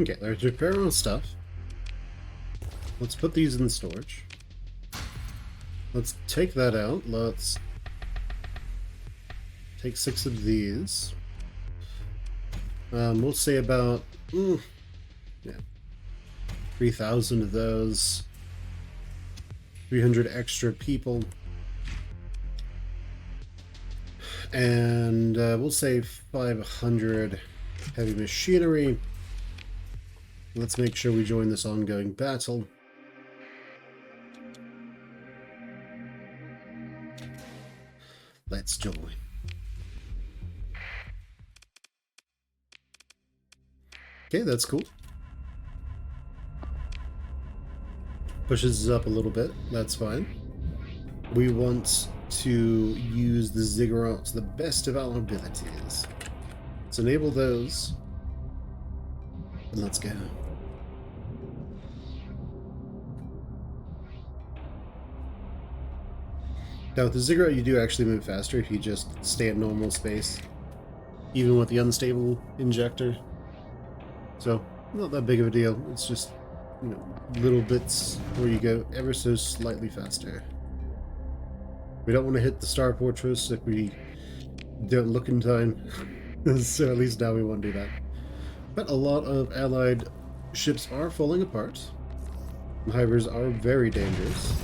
Okay, let's repair our stuff. Let's put these in storage. Let's take that out. Let's take 6 of these. We'll say about 3,000 of those. 300 extra people. And we'll say 500 heavy machinery. Let's make sure we join this ongoing battle. Let's join. Okay, that's cool. Pushes up a little bit. That's fine. We want to use the ziggurats to the best of our abilities. Let's enable those. And let's go. Now with the ziggurat you do actually move faster if you just stay at normal space. Even with the unstable injector. So, not that big of a deal. It's just, you know, little bits where you go ever so slightly faster. We don't want to hit the Star Fortress if we don't look in time. So at least now we won't do that. But a lot of allied ships are falling apart. Hivers are very dangerous.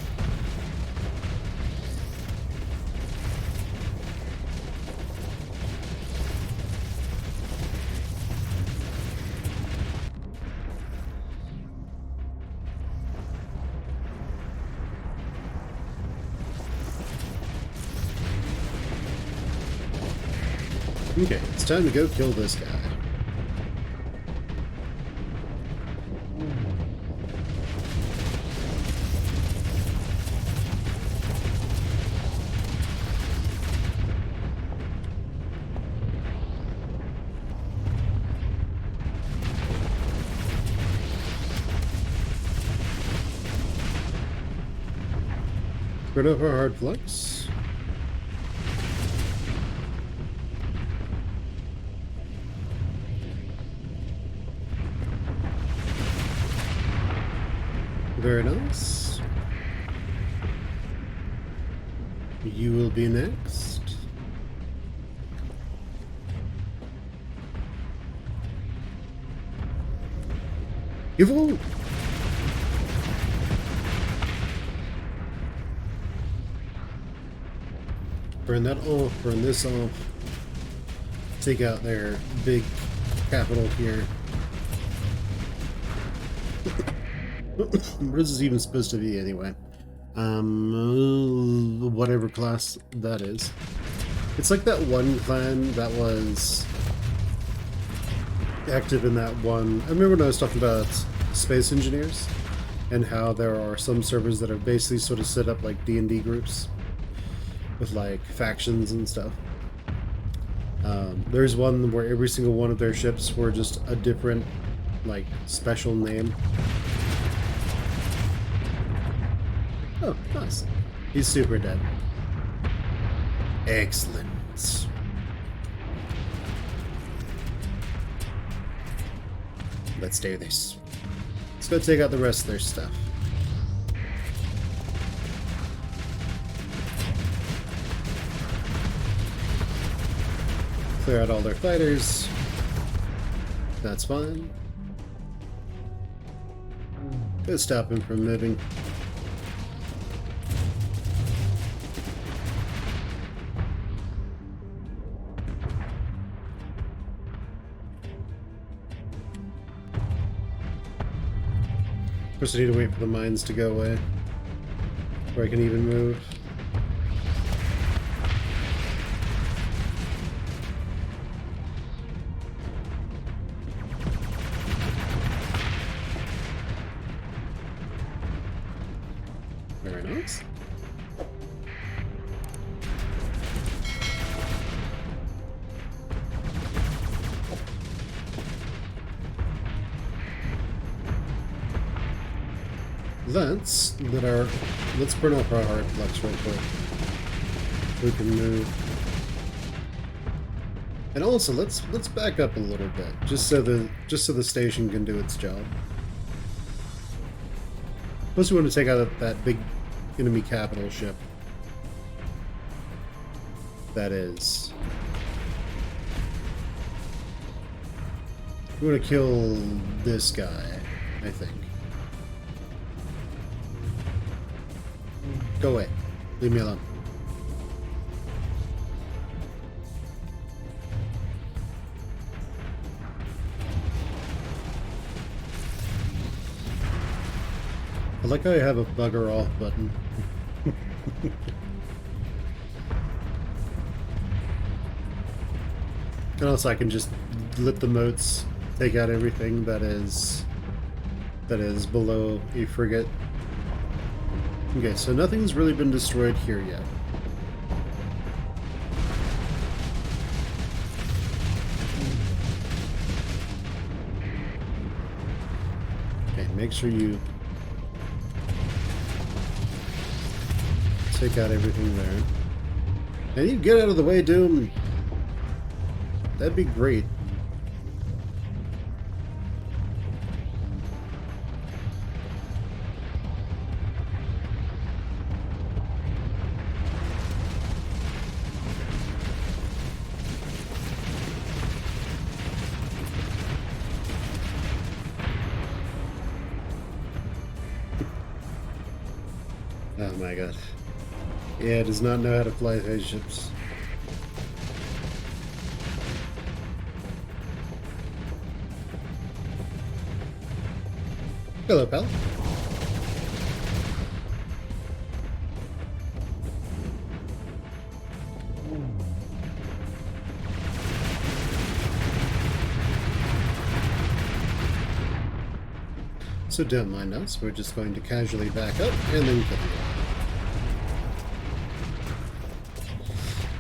Okay, it's time to go kill this guy. Spread up our hard flux. Very nice. You will be next. You won't. Burn that off, burn this off. Take out their big capital here. What is this even supposed to be anyway? Whatever class that is. It's like that one clan that was active in that one. I remember when I was talking about space engineers and how there are some servers that are basically sort of set up like D&D groups with like factions and stuff. There's one where every single one of their ships were just a different like special name. Oh, nice. He's super dead. Excellent. Let's do this. Let's go take out the rest of their stuff. Clear out all their fighters. That's fine. Go stop him from moving. Of course, I need to wait for the mines to go away before I can even move. Very nice. Let's burn off our hard flux real quick. We can move. And also, let's back up a little bit, just so the station can do its job. Plus, we want to take out that big enemy capital ship. That is. We want to kill this guy, I think. Go away. Leave me alone. I like how I have a bugger off button. And also I can just let the motes take out everything that is below a frigate. Okay, so nothing's really been destroyed here yet. Okay, make sure you take out everything there. And you get out of the way, Doom. That'd be great. Oh my god. Yeah, it does not know how to fly spaceships. Hello, pal. So don't mind us, we're just going to casually back up and then kill you.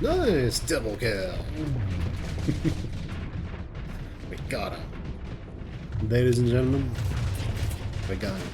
Nice! Double kill! We got him. Ladies and gentlemen, we got him.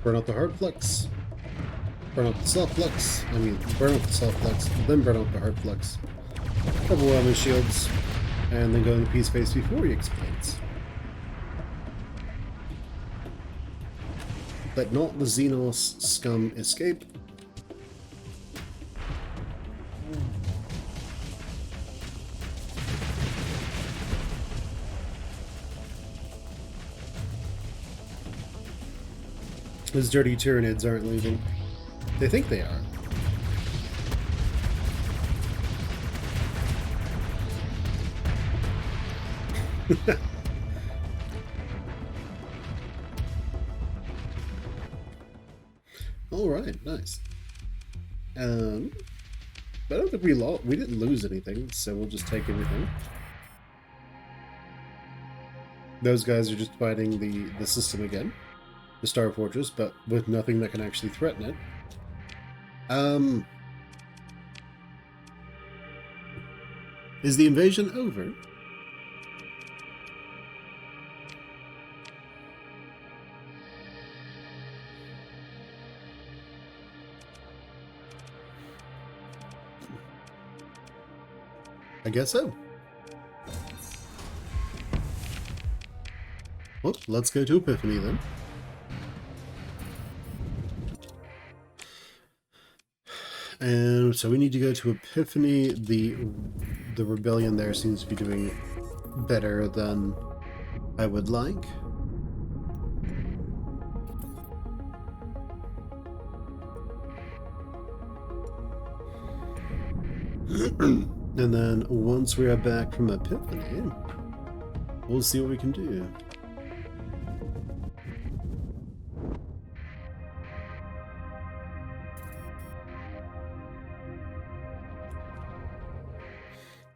Burn out the hard flux. Burn out the soft flux. I mean, burn out the soft flux, then burn out the hard flux. Overwhelm his shields, and then go into peace phase before he explodes. Let not the Xenos scum escape. Those dirty Tyranids aren't leaving. They think they are. Alright, nice. But I don't think we didn't lose anything, so we'll just take everything. Those guys are just fighting the system again. The Star Fortress, but with nothing that can actually threaten it. Is the invasion over? I guess so. Well, let's go to Epiphany then. And so we need to go to Epiphany. The rebellion there seems to be doing better than I would like. And then once we are back from Epiphany, we'll see what we can do.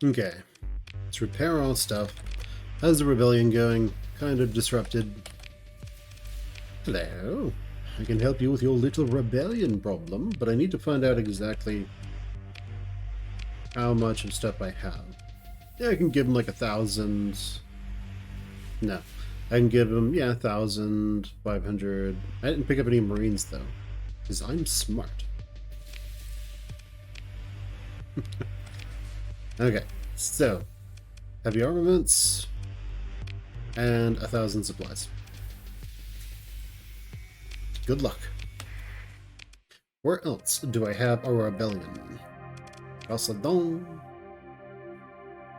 Okay. Let's repair our stuff. How's the rebellion going? Kind of disrupted. Hello. I can help you with your little rebellion problem, but I need to find out exactly how much of stuff I have. Yeah, I can give him like 1,000. No. I can give him, yeah, 1,500. I didn't pick up any Marines, though, because I'm smart. Okay, so heavy armaments and 1,000 supplies. Good luck. Where else do I have a rebellion? Chalcedon.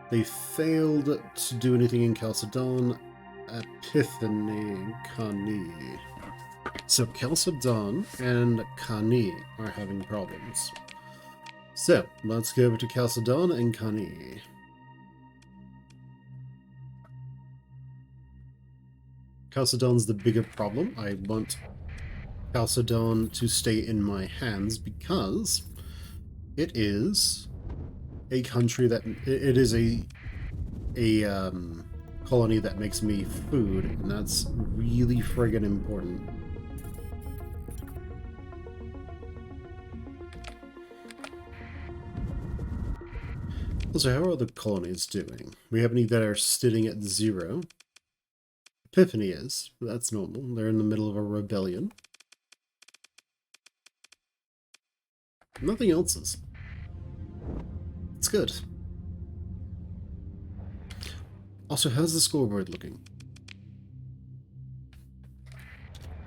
They failed to do anything in Chalcedon. Epiphany, Kani. So Chalcedon and Kani are having problems. So let's go over to Chalcedon and Kani. Chalcedon's the bigger problem. I want Chalcedon to stay in my hands because it is a country that it is a colony that makes me food, and that's really friggin' important. Also, how are the colonies doing? We have any that are sitting at 0. Epiphany is, but that's normal. They're in the middle of a rebellion. Nothing else is. It's good. Also, how's the scoreboard looking?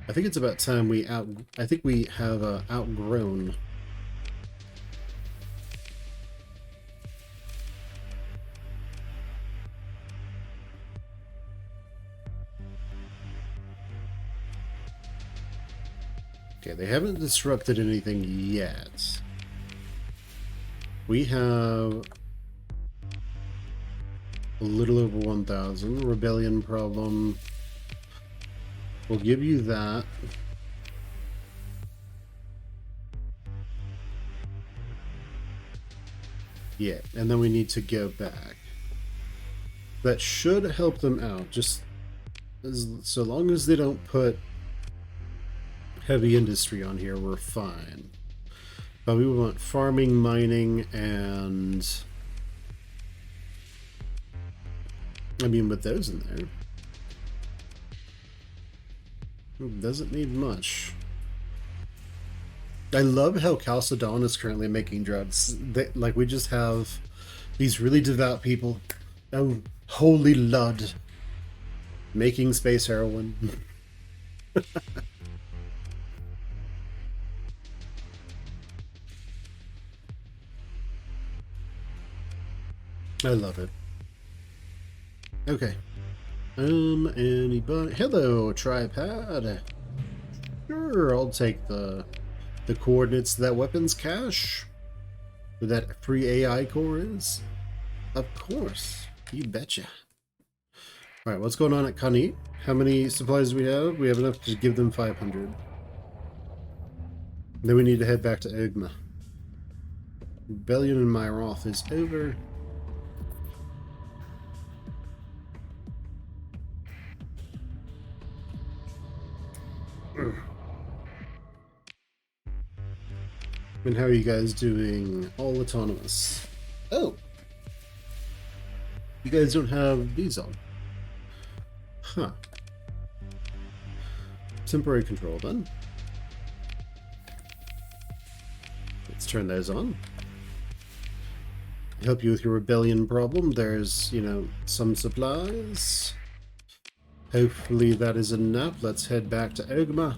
I think it's about time we I think we have outgrown. Okay, they haven't disrupted anything yet. We have a little over 1,000. Rebellion problem. We'll give you that. Yeah, and then we need to go back. That should help them out, just so long as they don't put heavy industry on here, we're fine. But we want farming, mining, and I mean, with those in there, it doesn't need much. I love how Chalcedon is currently making drugs. Like, we just have these really devout people. Oh, holy Lud. Making space heroin. I love it. Okay. Anybody? Hello, tripod. Sure, I'll take the coordinates to that weapons cache. Where that free AI core is. Of course. You betcha. Alright, what's going on at Kani? How many supplies do we have? We have enough to give them 500. Then we need to head back to Ogma. Rebellion in Myroth is over. And how are you guys doing? All autonomous. Oh! You guys don't have these on. Huh. Temporary control then. Let's turn those on. Help you with your rebellion problem. There's, you know, some supplies. Hopefully that is enough. Let's head back to Ogma.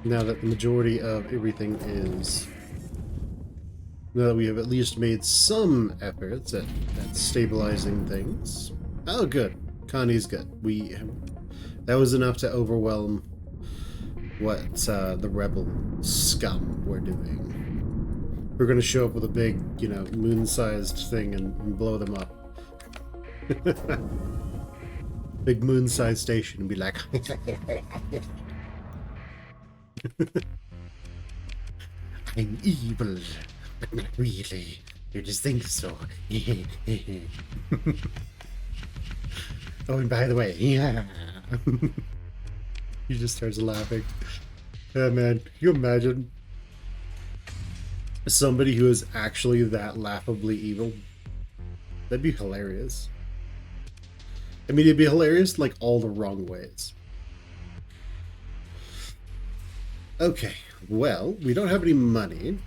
Now that the majority of everything is... Now that we have at least made some efforts at stabilizing things. Oh, good. Connie's good. That was enough to overwhelm what the rebel scum were doing. We're going to show up with a big, you know, moon-sized thing and blow them up. Big moon-sized station and be like... I'm evil, but not really. You just think so. Oh, and by the way, yeah. He just starts laughing. Yeah, man, can you imagine somebody who is actually that laughably evil? That'd be hilarious. I mean, it'd be hilarious like all the wrong ways. Okay, well, we don't have any money.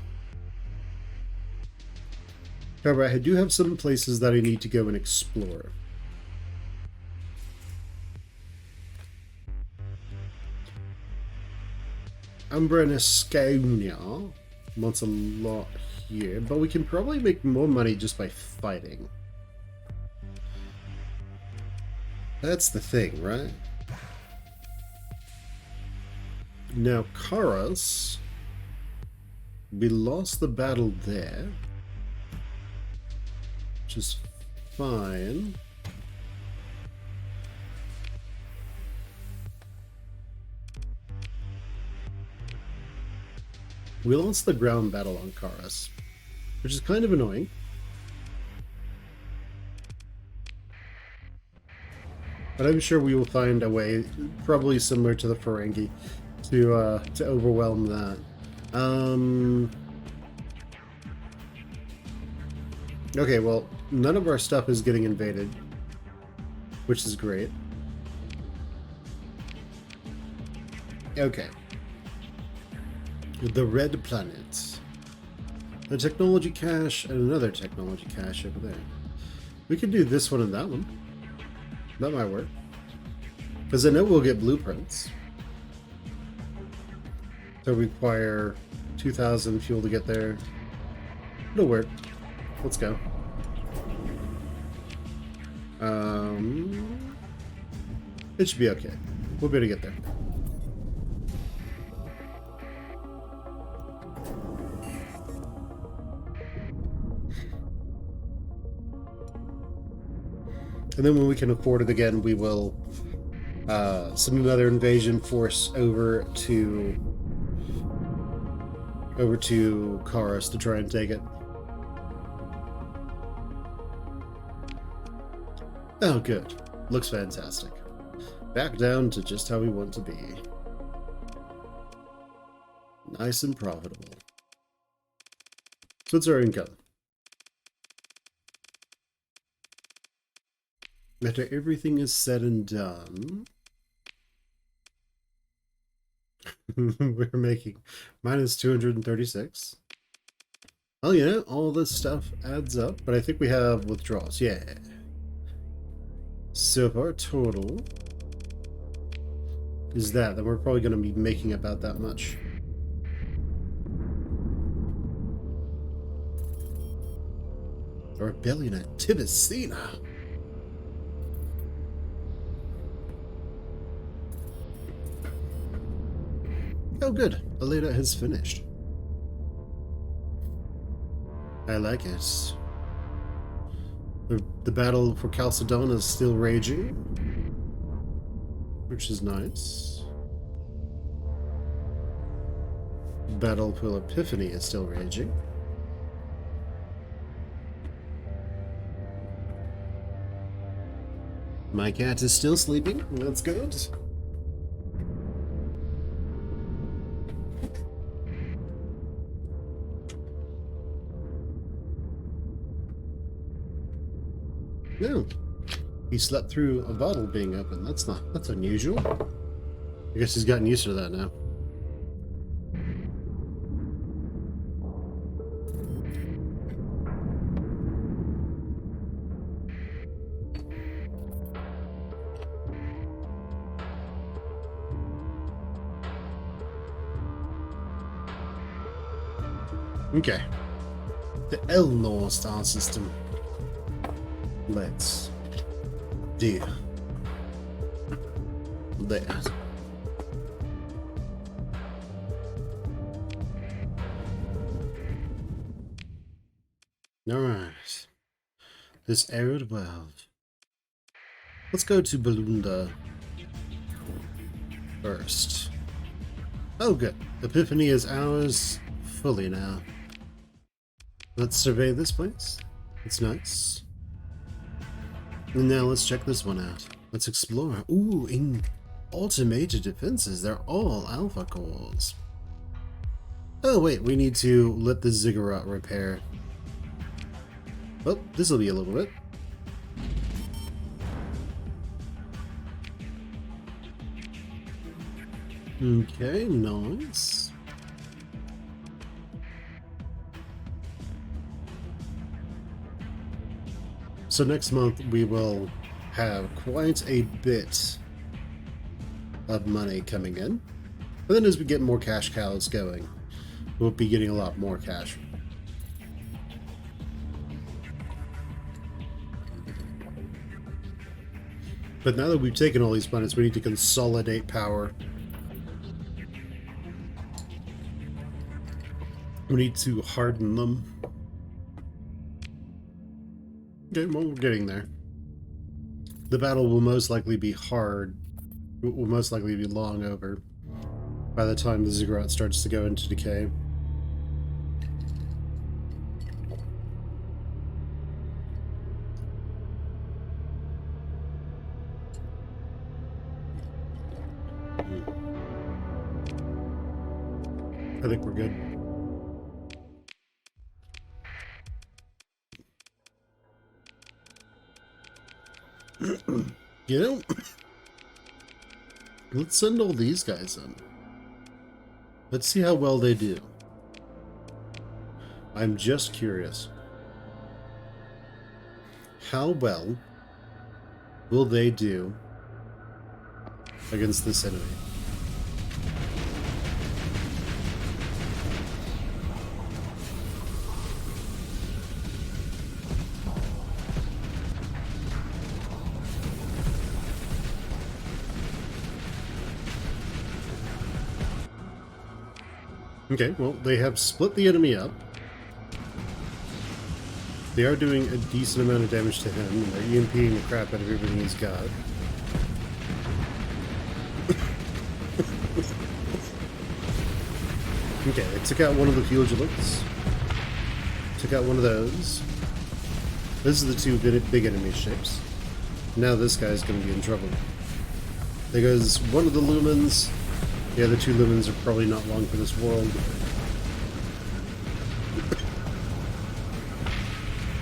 However, I do have some places that I need to go and explore. Umbra and Ascania wants a lot here, but we can probably make more money just by fighting. That's the thing, right? Now, Karas, we lost the battle there, which is fine. We lost the ground battle on Karas, which is kind of annoying. But I'm sure we will find a way, probably similar to the Ferengi, to overwhelm that. Okay, well, none of our stuff is getting invaded, which is great. Okay. The red planet. The technology cache and another technology cache over there. We could do this one and that one. That might work. Because I know we'll get blueprints. So require 2,000 fuel to get there. It'll work. Let's go. It should be okay. We'll be able to get there. And then when we can afford it again, we will send another invasion force over to Karas to try and take it. Oh, good. Looks fantastic. Back down to just how we want to be. Nice and profitable. So what's our income? After everything is said and done, we're making minus 236. Well, you know, all this stuff adds up, but I think we have withdrawals. Yeah. So if our total is that, then we're probably going to be making about that much. A rebellion at Tibicina. Oh good, Aleda has finished. I like it. The battle for Chalcedon is still raging, which is nice. Battle for Epiphany is still raging. My cat is still sleeping, that's good. No. He slept through a bottle being open. That's unusual. I guess he's gotten used to that now. Okay. The Elnor star system. Let's do that. Alright. This arid world. Let's go to Balunda first. Oh good. Epiphany is ours fully now. Let's survey this place. It's nice. And now let's check this one out. Let's explore. Ooh, in automated defenses, they're all alpha cores. Oh wait, we need to let the ziggurat repair. Well, this'll be a little bit. Okay, nice. So next month we will have quite a bit of money coming in. But then as we get more cash cows going, we'll be getting a lot more cash. But now that we've taken all these planets, we need to consolidate power. We need to harden them. Okay, well, we're getting there. The battle will most likely be hard. It will most likely be long over by the time the ziggurat starts to go into decay. I think we're good. You know, let's send all these guys in. Let's see how well they do. I'm just curious. How well will they do against this enemy? Okay, well, they have split the enemy up. They are doing a decent amount of damage to him, and they're EMPing the crap out of everything he's got. Okay, they took out one of the fugilists. Took out one of those. Those are the two big enemy ships. Now this guy's going to be in trouble. There goes one of the lumens. The other two lumens are probably not long for this world.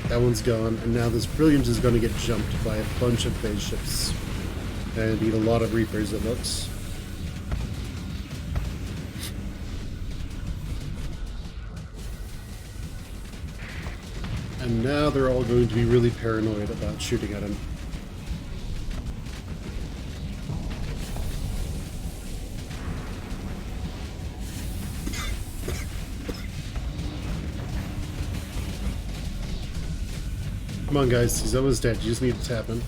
That one's gone, and now this Brilliant is going to get jumped by a bunch of phase ships. And need a lot of Reapers, it looks. And now they're all going to be really paranoid about shooting at him. Come on, guys. He's almost dead. You just need to tap him.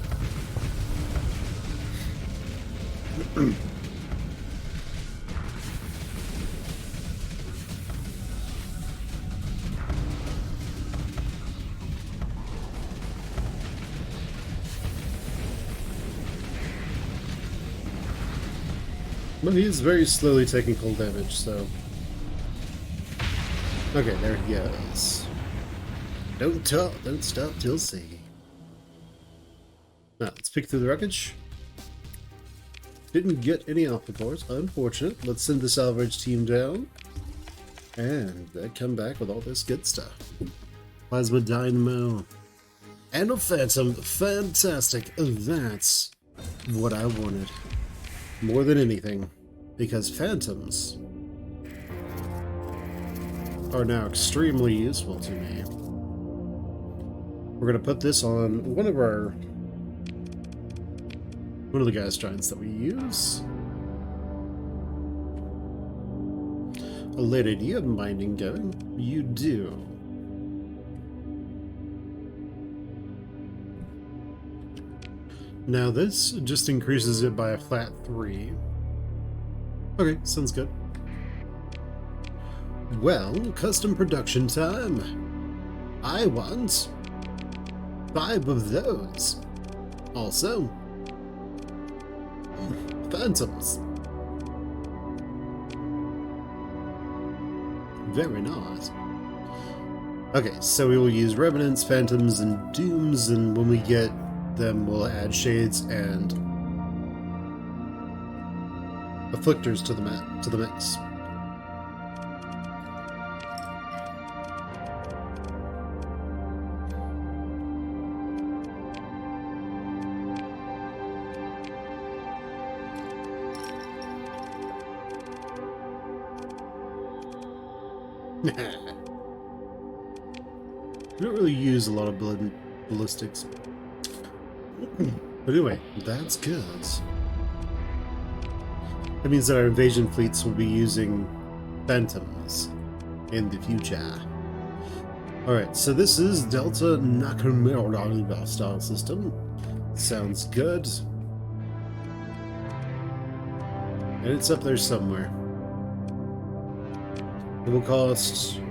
Well, he's very slowly taking full damage, so... Okay, there he is. Don't talk, don't stop till see. Now, let's pick through the wreckage. Didn't get any alpha cores, unfortunate. Let's send the salvage team down. And they come back with all this good stuff. Plasma Dynamo. And a Phantom. Fantastic. That's what I wanted. More than anything. Because Phantoms are now extremely useful to me. We're going to put this on one of the gas giants that we use. A late idea of mining going. You do. Now this just increases it by a flat 3. Okay, sounds good. Well, custom production time. I want 5 of those. Also, Phantoms. Very nice. Okay, so we will use Revenants, Phantoms, and Dooms, and when we get them, we'll add Shades and Afflictors to the mix. We don't really use a lot of ballistics. But anyway, that's good. That means that our invasion fleets will be using Phantoms in the future. Alright, so this is Delta Nexerelin style system. Sounds good. And it's up there somewhere. It will cost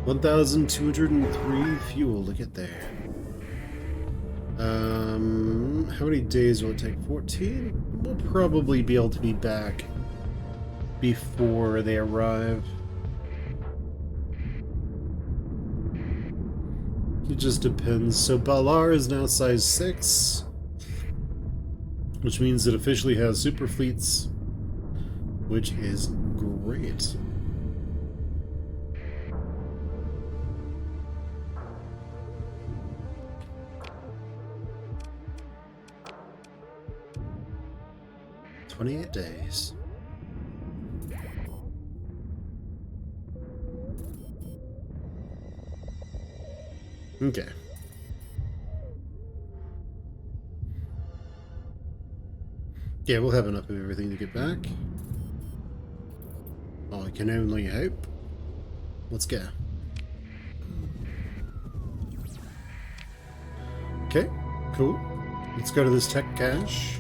1,203 fuel to get there. How many days will it take? 14? We'll probably be able to be back before they arrive. It just depends. So Balar is now size 6, which means it officially has super fleets, which is great. Days. Okay. Yeah, we'll have enough of everything to get back. Oh, I can only hope. Let's go. Okay, cool. Let's go to this tech cache.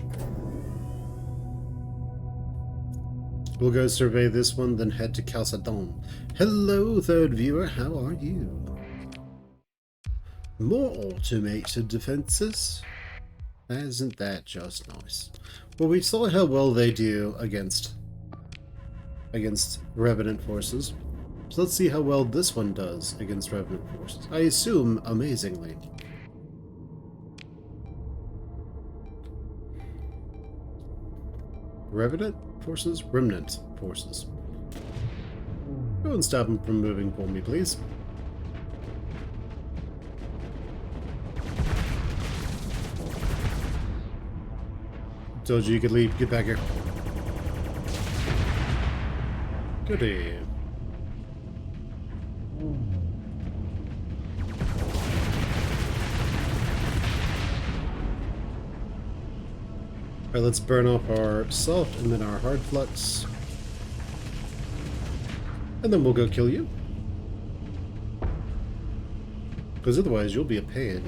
We'll go survey this one, then head to Starsector. Hello, third viewer, how are you? More automated defenses? Isn't that just nice? Well, we saw how well they do against Revenant forces. So let's see how well this one does against Revenant forces. I assume amazingly. Revenant forces? Remnant forces. Go and stop them from moving for me, please. Told you you could leave. Get back here. Goody. Alright, let's burn off our soft and then our hard flux. And then we'll go kill you. Because otherwise you'll be a pain.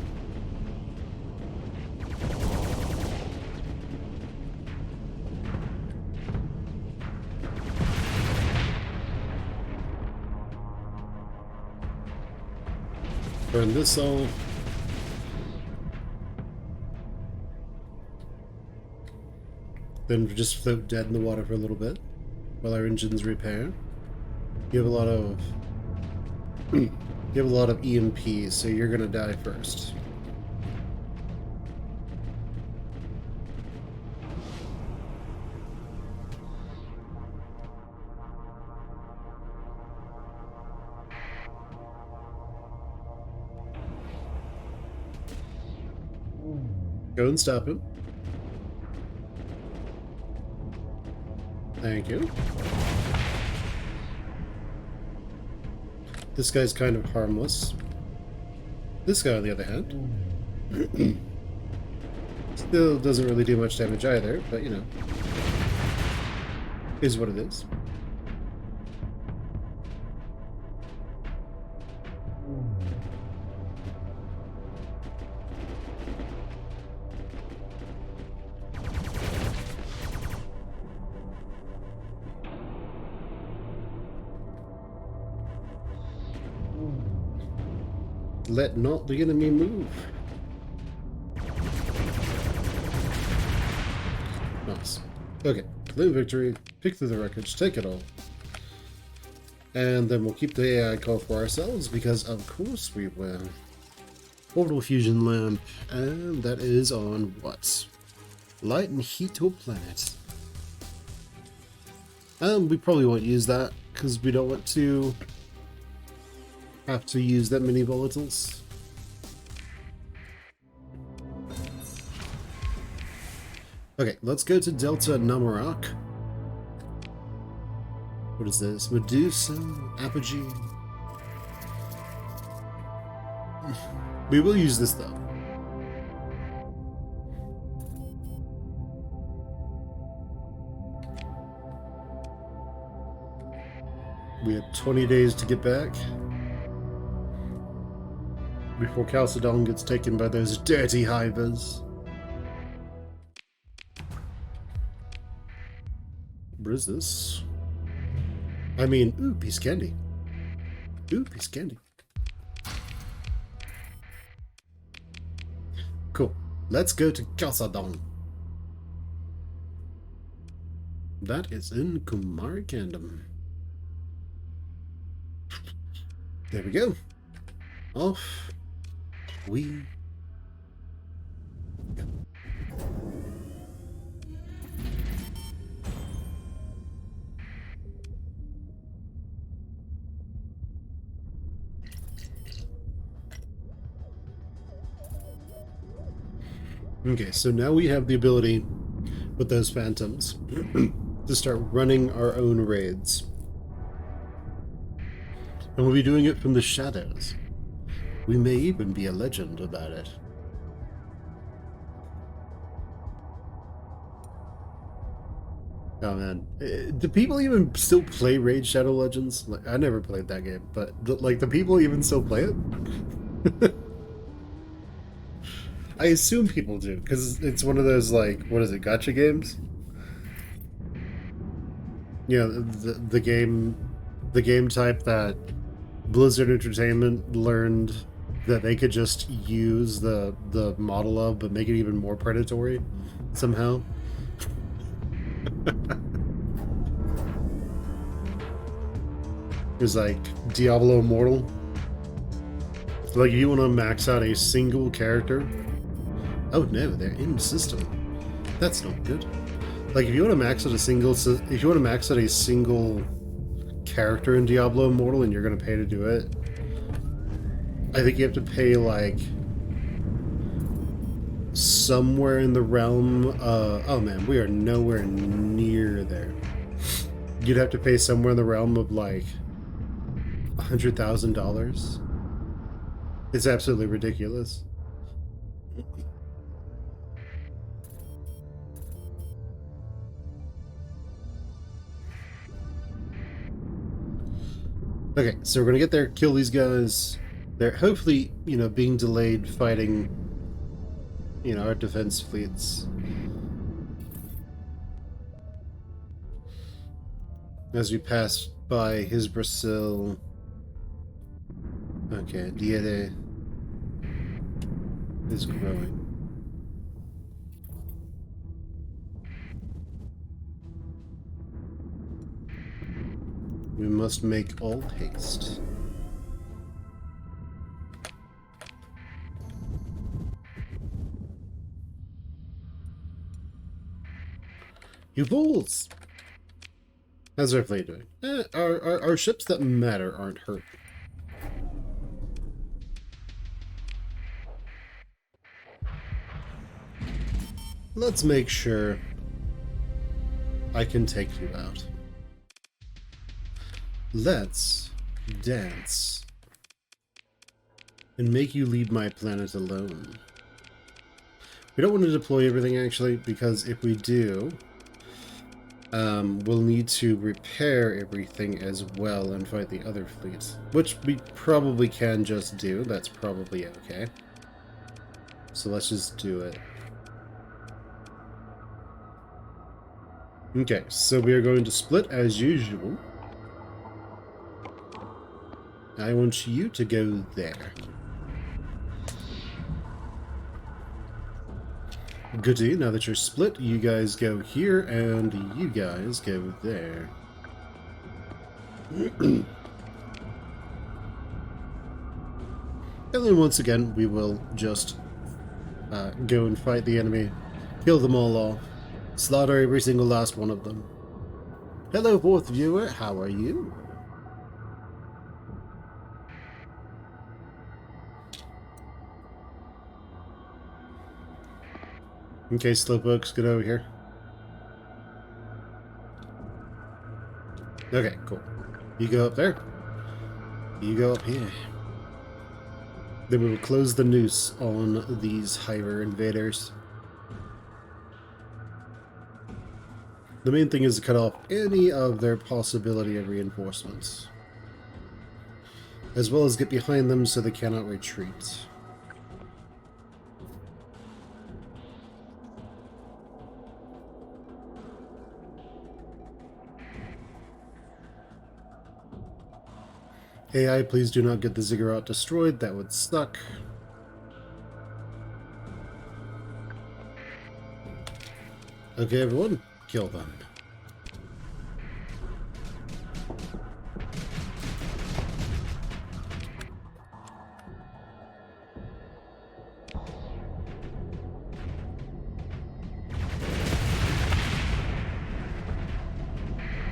Burn this all. Then just float dead in the water for a little bit while our engines repair. You have a lot of EMPs, so you're gonna die first. Go and stop him. Thank you. This guy's kind of harmless. This guy, on the other hand, still doesn't really do much damage either, but you know, is what it is. Let not the enemy move. Nice. Okay, claim victory, pick through the wreckage, take it all. And then we'll keep the AI core for ourselves, because of course we will. Orbital fusion lamp, and that is on what? Light and heat to a planet. We probably won't use that, because we don't want to have to use that many volatiles. Okay, let's go to Delta Namarak. What is this? Medusa, Apogee. We will use this though. We have 20 days to get back before Chalcedon gets taken by those dirty hivers. What is this? I mean, ooh, piece of candy. Ooh, piece of candy. Cool. Let's go to Chalcedon. That is in Kumarikandam. There we go. Off we go. Okay, so now we have the ability with those phantoms to start running our own raids. And we'll be doing it from the shadows. We may even be a legend about it. Oh man, do people even still play Raid Shadow Legends? Like, I never played that game, but like, do people even still play it? I assume people do, because it's one of those, like, what is it, gacha games? You know, the game type that Blizzard Entertainment learned that they could just use the model of, but make it even more predatory somehow. It's like Diablo Immortal. Like, if you want to max out a single character. Oh no, they're in system. That's not good. Like, if you want to max out a single character in Diablo Immortal and you're going to pay to do it, I think you have to pay like somewhere in the realm oh man, we are nowhere near there. You'd have to pay somewhere in the realm of like $100,000. It's absolutely ridiculous. Okay, so we're gonna get there, kill these guys. They're hopefully, you know, being delayed fighting, you know, our defense fleets. As we pass by his Brazil. Okay, Diede is growing. We must make all haste. You fools! How's our fleet doing? Our ships that matter aren't hurt. Let's make sure I can take you out. Let's dance and make you leave my planet alone. We don't want to deploy everything, actually, because if we do, we'll need to repair everything as well and fight the other fleets, which we probably can just do. That's probably okay. So let's just do it. Okay, so we are going to split as usual. I want you to go there. Goody, now that you're split, you guys go here, and you guys go there. And then once again, we will just go and fight the enemy, kill them all off, slaughter every single last one of them. Hello, fourth viewer, how are you? Okay, Slowpoke's get over here. Okay, cool. You go up there. You go up here. Then we will close the noose on these Hyver invaders. The main thing is to cut off any of their possibility of reinforcements, as well as get behind them so they cannot retreat. AI, please do not get the Ziggurat destroyed. That would suck. Okay, everyone, kill them.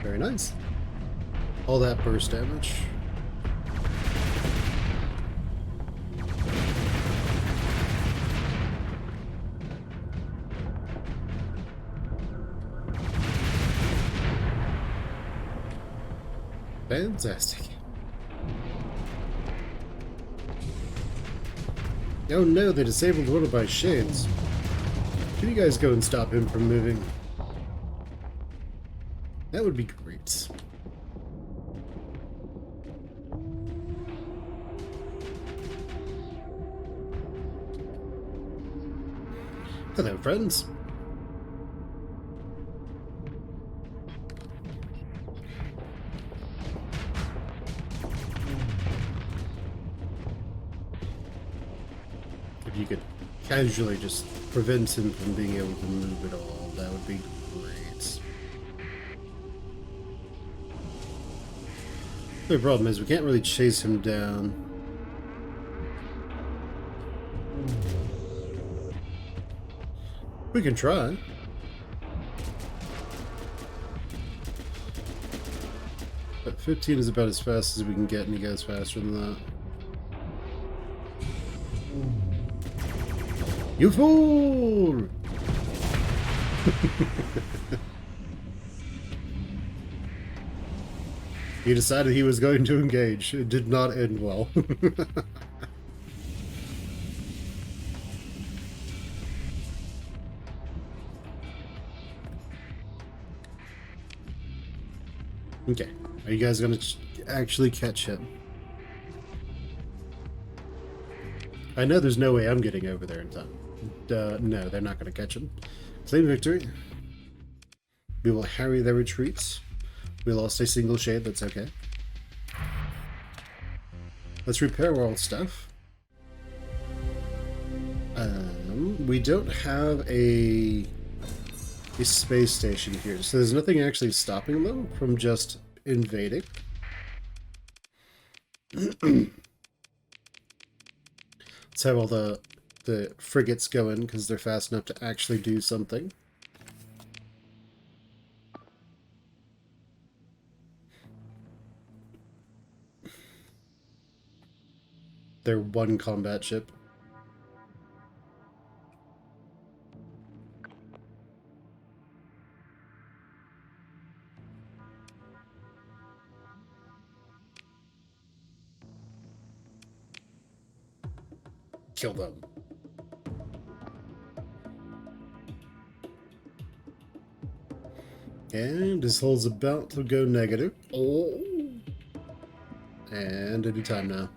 Very nice. All that burst damage. Fantastic. Oh no, they disabled one of my shades. Can you guys go and stop him from moving? That would be great. Hello, friends. If you could casually just prevent him from being able to move at all, that would be great. The problem is we can't really chase him down. We can try. But 15 is about as fast as we can get, and he goes faster than that. You fool! He decided he was going to engage. It did not end well. Okay, are you guys gonna actually catch him? I know there's no way I'm getting over there in time. No, they're not gonna catch him. Claim victory. We will harry their retreats. We lost a single shade, that's okay. Let's repair world stuff. We don't have a space station here, so there's nothing actually stopping them from just invading. Let's have all the frigates go in because they're fast enough to actually do something. They're one combat ship. Kill them. And this hull's about to go negative. Oh. And any time now.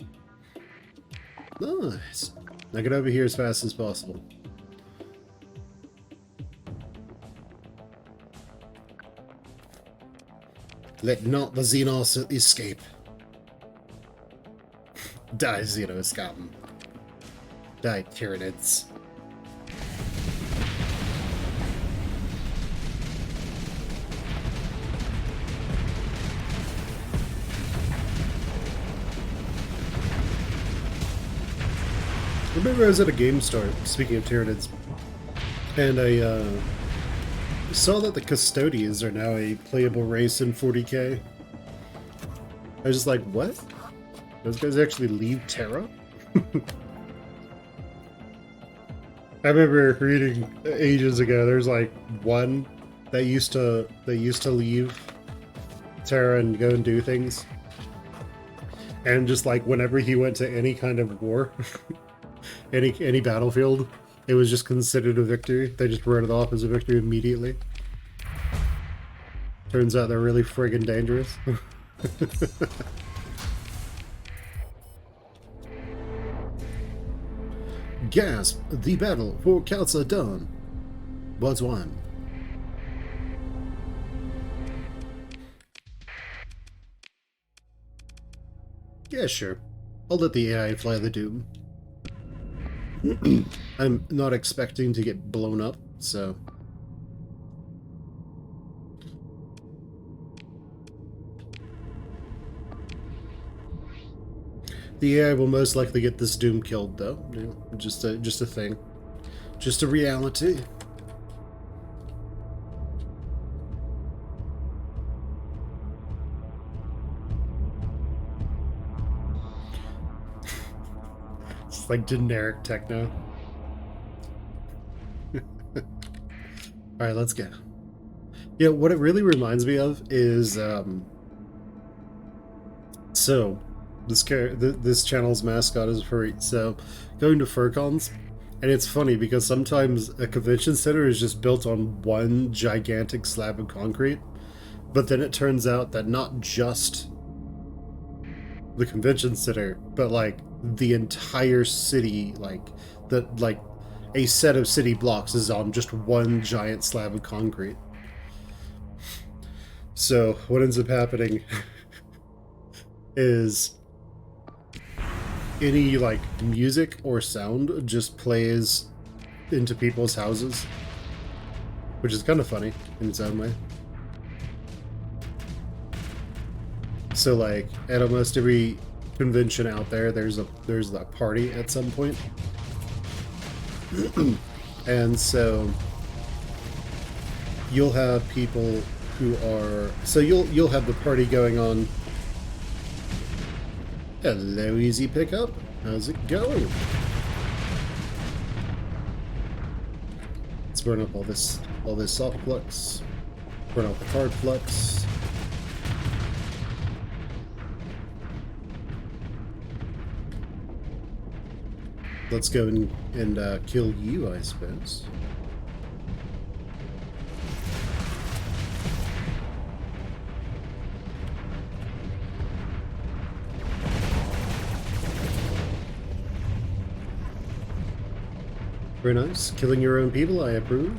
Nice. Now get over here as fast as possible. Let not the Xenos escape. Die, Xeno scum. Die, Tyranids. remember I was at a game store, speaking of Tyranids, and I saw that the Custodians are now a playable race in 40k. I was just like, what? Those guys actually leave Terra? I remember reading ages ago, there's like one that used to leave Terra and go and do things. And just like whenever he went to any kind of war, any battlefield, it was just considered a victory. They just wrote it off as a victory immediately. Turns out they're really friggin' dangerous. Gasp! The battle for Galatia was won. Yeah, sure. I'll let the AI fly the Doom. I'm not expecting to get blown up, so... The AI will most likely get this Doom killed, though. You know, just a thing. Just a reality. It's like generic techno. Alright, let's go. Yeah, what it really reminds me of is, so... This channel's mascot is a furry, so going to FurCons, and it's funny because sometimes a convention center is just built on one gigantic slab of concrete, but then it turns out that not just the convention center, but like the entire city, like a set of city blocks is on just one giant slab of concrete. So what ends up happening is any like music or sound just plays into people's houses, which is kind of funny in its own way. So like at almost every convention out there, there's a party at some point. And so you'll have people who are, so you'll have the party going on. Hello, Easy Pickup. How's it going? Let's burn up all this soft flux. Burn out the hard flux. Let's go and kill you, I suppose. Very nice. Killing your own people, I approve.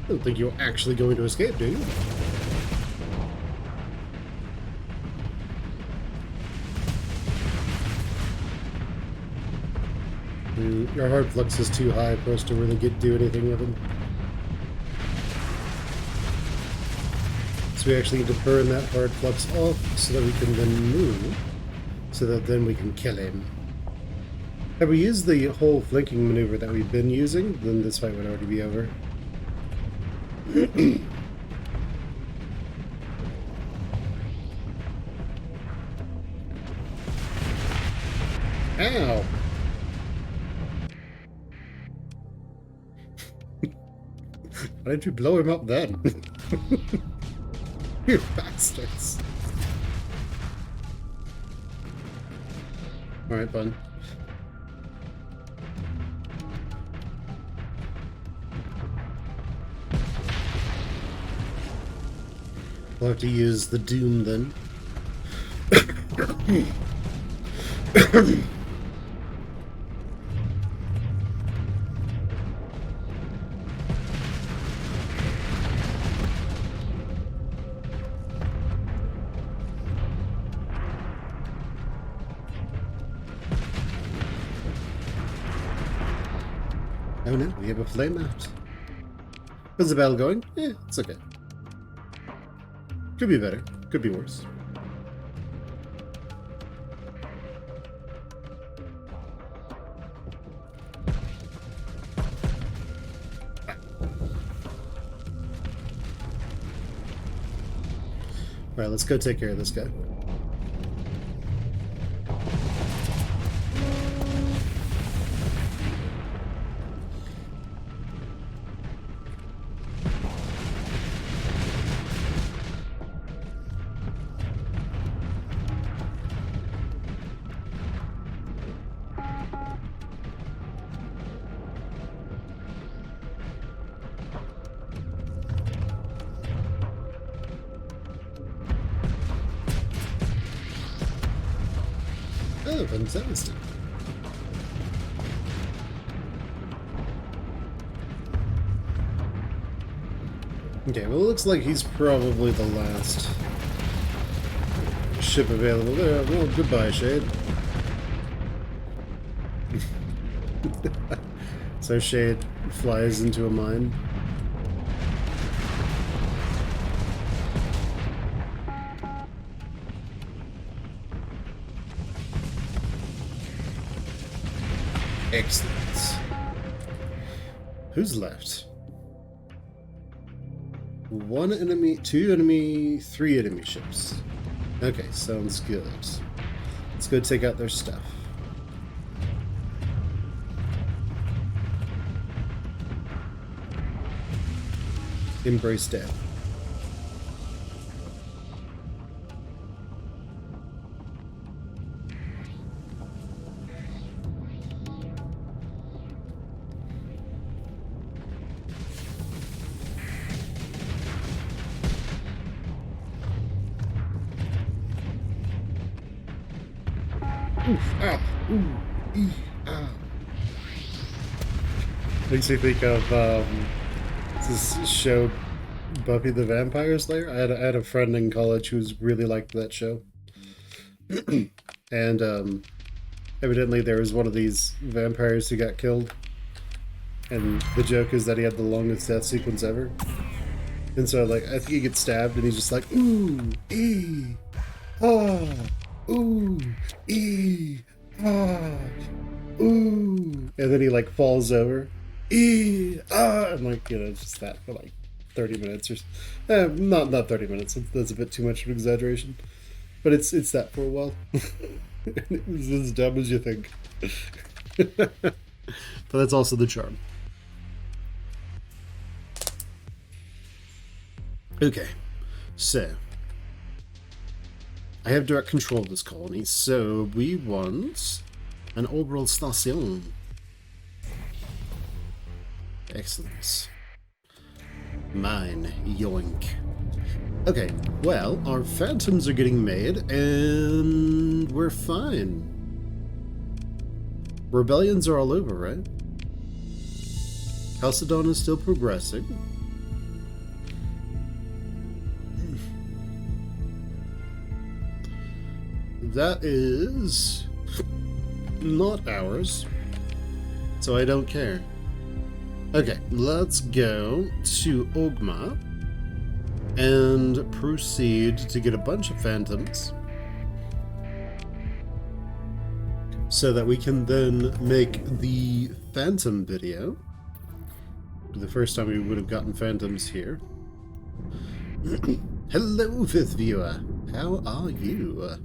I don't think you're actually going to escape, do you? Your hard flux is too high for us to really do anything with him. So we actually need to burn that hard flux off so that we can then move, so that then we can kill him. Had we used the whole flanking maneuver that we've been using, then this fight would already be over. Ow! Why didn't you blow him up then? You bastards. Alright, bud. We'll have to use the Doom then. Oh no, we have a flame out. How's the battle going? It's okay. Could be better. Could be worse. Alright, let's go take care of this guy. Oh, fantastic. Okay, well, it looks like he's probably the last ship available there. Well, goodbye, Shade. So Shade flies into a mine. Excellent. Who's left? One enemy, two enemy, three enemy ships. Okay, sounds good. Let's go take out their stuff. Embrace death. Oof, ah, ooh, ee, ah. Makes me think of this show, Buffy the Vampire Slayer. I had a friend in college who really liked that show. And evidently there was one of these vampires who got killed. And the joke is that he had the longest death sequence ever. And so, like, I think he gets stabbed and he's just like, ooh, ee, ah. Ooh, ee, ah, ooh, and then he like falls over, ee, ah, and like, you know, just that for like 30 minutes or not 30 minutes. That's a bit too much of an exaggeration, but it's that for a while. It's as dumb as you think, but that's also the charm. Okay, so. I have direct control of this colony, so we want an orbital station. Excellent. Mine, yoink. Okay, well, our phantoms are getting made, and we're fine. Rebellions are all over, right? Chalcedon is still progressing. That is not ours, so I don't care. Okay, let's go to Ogma and proceed to get a bunch of phantoms so that we can then make the phantom video. The first time we would have gotten phantoms here. Hello, fifth viewer. How are you?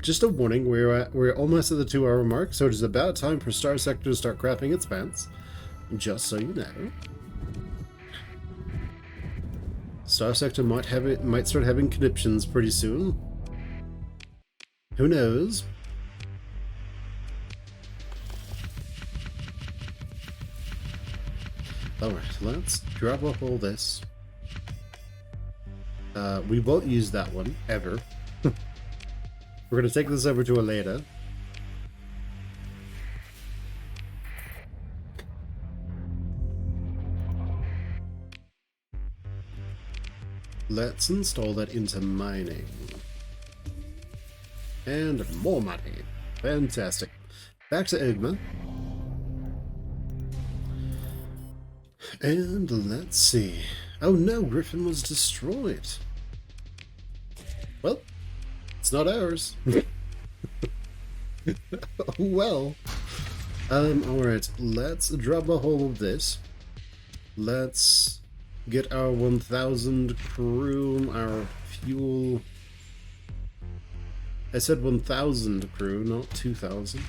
Just a warning, we're almost at the 2-hour mark, so it is about time for Starsector to start crapping its pants. Just so you know. Starsector might start having conniptions pretty soon. Who knows? Alright, let's drop off all this. We won't use that one, ever. We're going to take this over to Aleda. Let's install that into mining. And more money. Fantastic. Back to Ogma. And let's see. Oh no, Griffin was destroyed. Well, it's not ours. Oh well. Alright, let's drop a hole of this. Let's get our 1,000 crew, our fuel. I said 1,000 crew, not 2,000.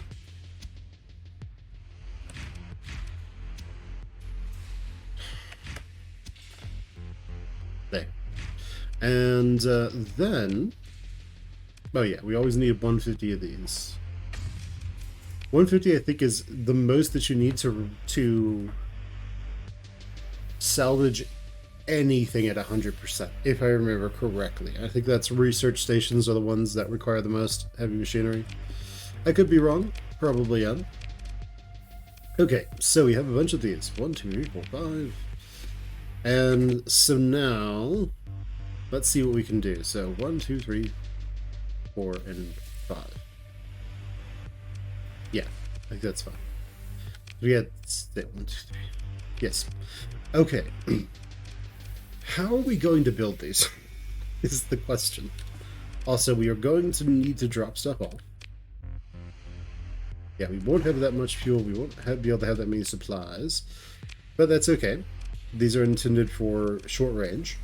There. And then... Oh yeah, we always need 150 of these. 150 I think is the most that you need to salvage anything at 100%, if I remember correctly. I think that's research stations are the ones that require the most heavy machinery. I could be wrong, probably am. Okay, so we have a bunch of these. 1, 2, 3, 4, 5. And so now, let's see what we can do. So 1, 2, 3, 4, and 5. Yeah, I think that's fine. We got 1, 2, 3. Yes. Okay. How are we going to build these? Is the question. Also, we are going to need to drop stuff off. Yeah, we won't have that much fuel. We won't be able to have that many supplies. But that's okay. These are intended for short range.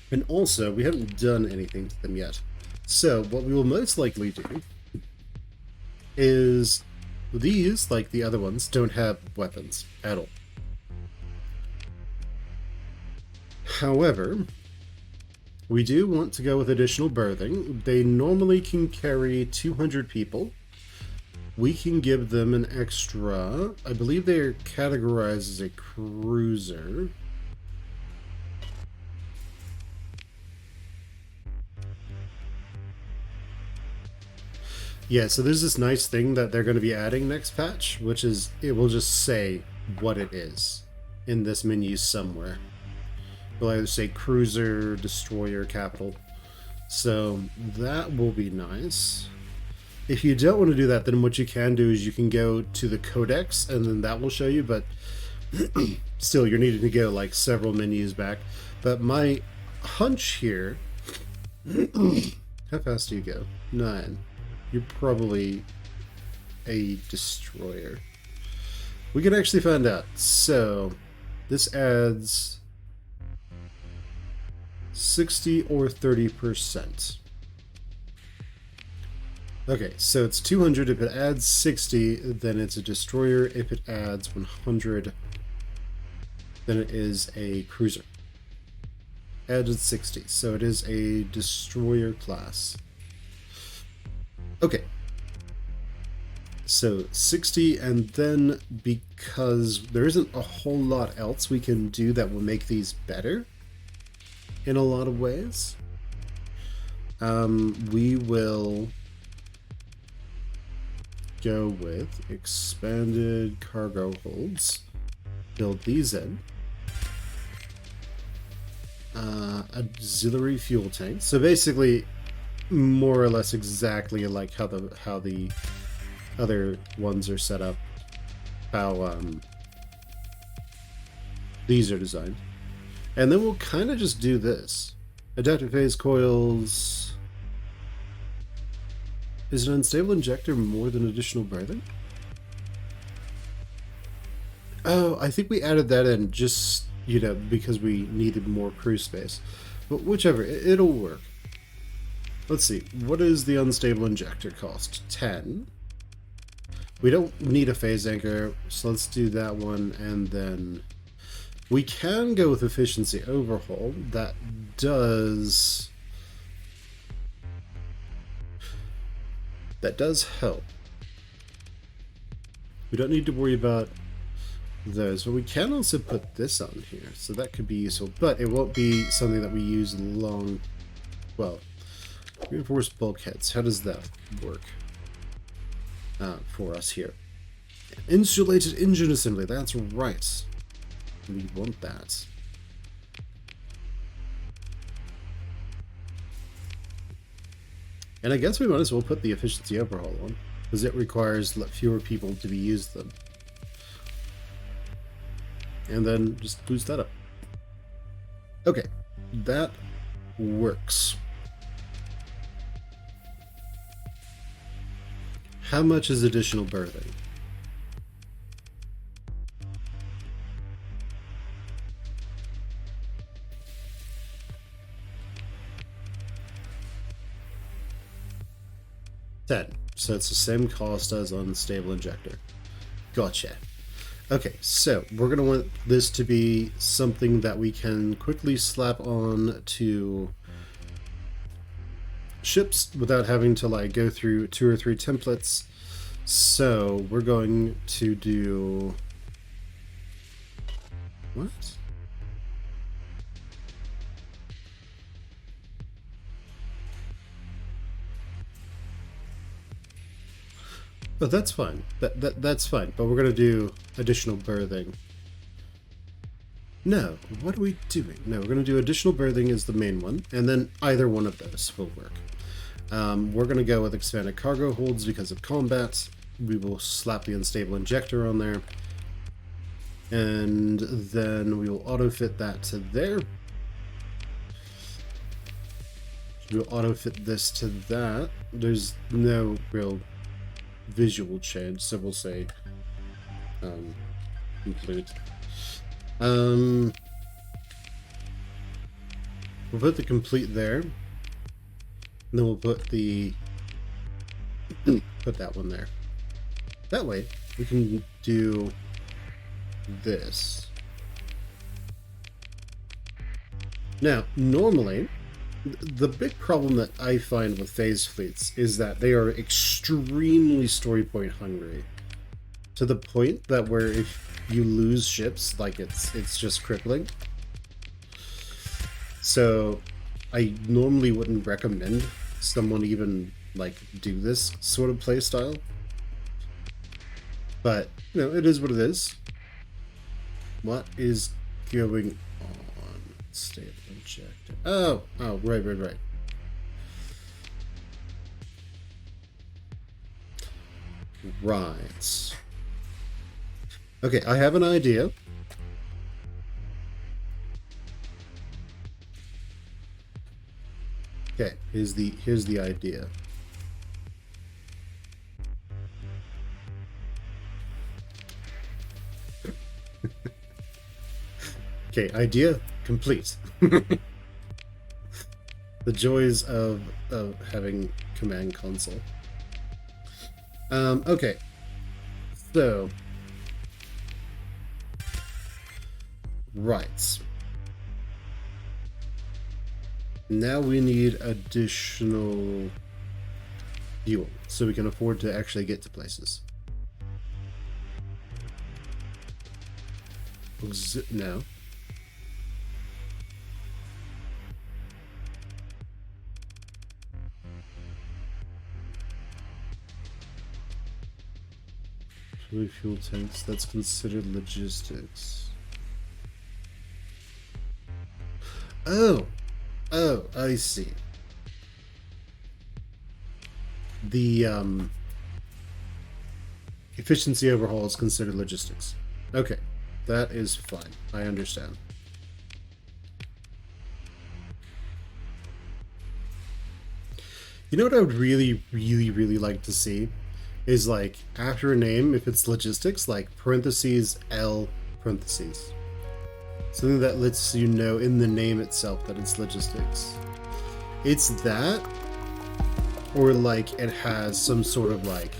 And also, we haven't done anything to them yet. So, what we will most likely do is these, like the other ones, don't have weapons at all. However, we do want to go with additional berthing. They normally can carry 200 people. We can give them an extra, I believe they are categorized as a cruiser. Yeah, so there's this nice thing that they're going to be adding next patch, which is it will just say what it is in this menu somewhere. It'll either say cruiser, destroyer, capital. So that will be nice. If you don't want to do that, then what you can do is you can go to the codex and then that will show you, but still you're needing to go like several menus back. But my hunch here, how fast do you go? 9. You're probably a destroyer. We can actually find out. So this adds 60 or 30%. Okay, so it's 200. If it adds 60, then it's a destroyer. If it adds 100, then it is a cruiser. Added 60, so it is a destroyer class. Okay. So 60, and then because there isn't a whole lot else we can do that will make these better in a lot of ways, we will go with expanded cargo holds, build these in, auxiliary fuel tank. So basically, more or less exactly like how the other ones are set up, how these are designed. And then we'll kind of just do this. Adaptive phase coils. Is an unstable injector more than additional berthing? Oh, I think we added that in just, you know, because we needed more crew space. But whichever, it'll work. Let's see, what does the unstable injector cost? 10. We don't need a phase anchor, so let's do that one, and then we can go with efficiency overhaul. That does help. We don't need to worry about those, but we can also put this on here, so that could be useful, but it won't be something that we use long. Well, reinforced bulkheads, how does that work for us here? Insulated engine assembly, that's right. We want that. And I guess we might as well put the efficiency overhaul on, because it requires fewer people to be used them. and then just boost that up. Okay, that works. How much is additional berthing? $10. So it's the same cost as on the stable injector. Gotcha. Okay, so we're going to want this to be something that we can quickly slap on to ships without having to like go through 2 or 3 templates. So we're going to do... What? But that's fine. That's fine. But we're gonna do additional berthing. No, what are we doing? No, we're gonna do additional berthing as the main one, and then either one of those will work. We're gonna go with expanded cargo holds because of combat. We will slap the unstable injector on there, and then we will auto fit that to there. We'll auto fit this to that. There's no real visual change, so we'll say complete. We'll put the complete there, and then we'll put the put that one there. That way we can do this. Now, normally the big problem that I find with phase fleets is that they are extremely story point hungry, to the point that where if you lose ships, like it's just crippling. So I normally wouldn't recommend someone even like do this sort of play style, but you know, it is what it is. What is going on? Stable injector. Oh, right. Right. Okay, I have an idea. Okay, here's the idea. Okay, idea complete. The joys of having command console. Okay, so right. Now we need additional fuel so we can afford to actually get to places. No. Fuel tanks, that's considered logistics. Oh, I see. The efficiency overhaul is considered logistics. Okay, that is fine. I understand. You know what I would really like to see is like after a name, if it's logistics, like parentheses L parentheses. Something that lets you know in the name itself that it's logistics. It's that, or like it has some sort of like